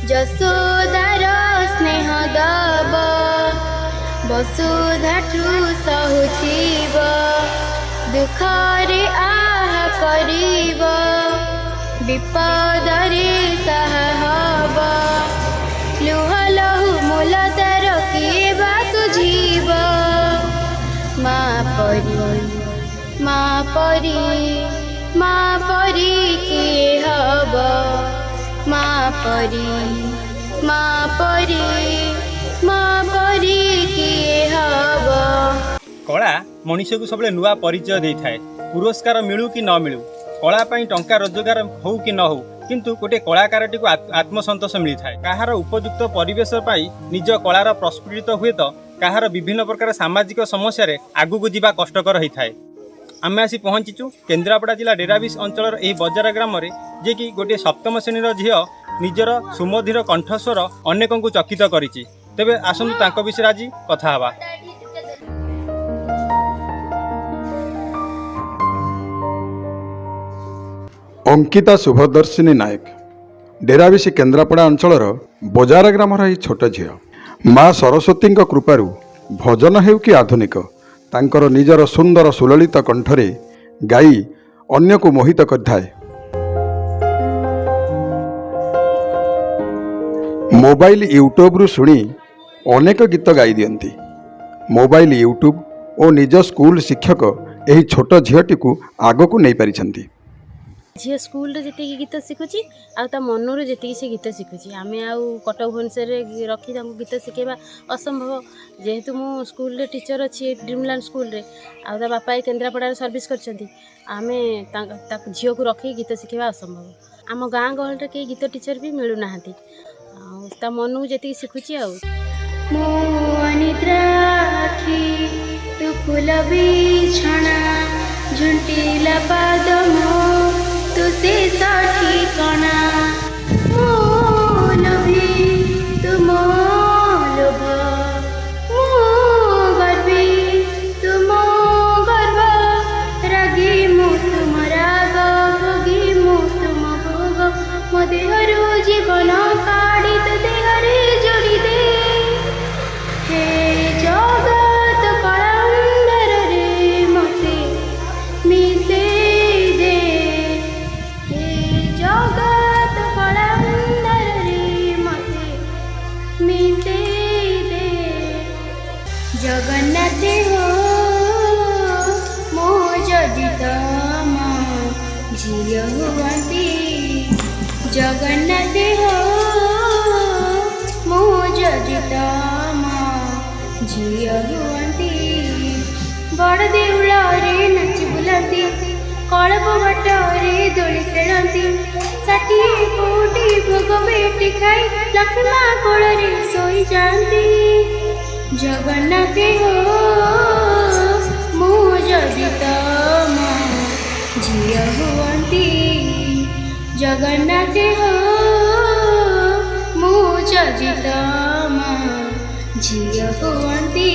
ଯଶୋଦାର ସ୍ନେହ ଦବ ବସୁଧାଠୁ ସହୁଥିବ ଦୁଃଖରେ ଆହା କରିବ ବିପଦରେ ସାହା ହବ ଲୁହ ଲହୁ ମୂଳ ତାର କିଏ ବା ସୁଝିବ ମା ପରି ମା ପରି ମା ପରି କିଏ ହବ ମା ପରି ମା ପରି ମା ପରି କିଏ ହବ। कला मनुष्य को सब नुआ परिचय दे थाए पुरस्कार मिलू कि न मिलू कला टंका रोजगार हो कि न हो किंतु गोटे कलाकारटी को आत्मसंतोष मिलता है कहार उपयुक्त परिवेश निज कलार प्रस्फुटित हुए तो कहार विभिन्न प्रकार सामाजिक समस्या आगू को जावा कष्टकर होता है। आम आसी पहुँचीचु केन्द्रापड़ा जिला डेराबिश अंचल यही बजार ग्राम जे कि गोटे सप्तम श्रेणी झील निजर सुमधुर कंठस्वर अनेक को चकित करिछि। तेबे आसतु तांको विषय आज कथा हवा। अंकिता शुभदर्शिनी नायक डेराबिशी केन्द्रापड़ा अंचल बजार ग्रामर यही छोट झील माँ सरस्वती कृपारू भजन हेउ कि आधुनिक तांकर निजर सुंदर सुललित कंठरे गाई अन्य को मोहित करथाए। मोबाइल यूट्यूब रु शुणी अनेक गीत गाई दियंती। मोबाइल यूट्यूब और निज स्कूल शिक्षक यही छोट झीटी को आग को नहीं पारिछंती। झील स्कूल जी गीत शिखुची आ मनर जी से गीत शिखुची आम आउ कटक भुवनेश्वर रखी गीत शिखेबा असंभव जेहेतु मु स्कूल टीचर अच्छी ड्रीमलैंड स्कूल रे आ बापा केन्द्रापड़ा सर्विस करछंती आमे झील को रखी गीत शिखेबा असंभव। आम गाँ गहल कई गीत टीचर भी मिलू नाहांती ता मन जी शिखुची आ झुंटीला पाद मो तुसे साठी कणा मोलभी तुम लोभ मो गर्वी तुम गर्व रागी मो तुम राग भोगी मो तुम भोग मो देहरु जीवन काढ़ी तो देहरे जोड़ी दे हे जगत कलंदर रे मते मिसे दे हे जगत कलंदर रे मते मिसे दे जगन्नाथ हो मो जदि तम झील हुअंती जगन्नाथ हो मो जदि तम झील हुअंती बड़ देउल रे नाची बुलाती कलप बाटरे दोली खेलती षाठी कोटी भोग बेटी खाई लक्ष्मा कोल रे सोई जाती जगन्नाथ हो मो जदि तम झील हुअंती जगन्नाथ हो मो जदि तम झील हुअंती।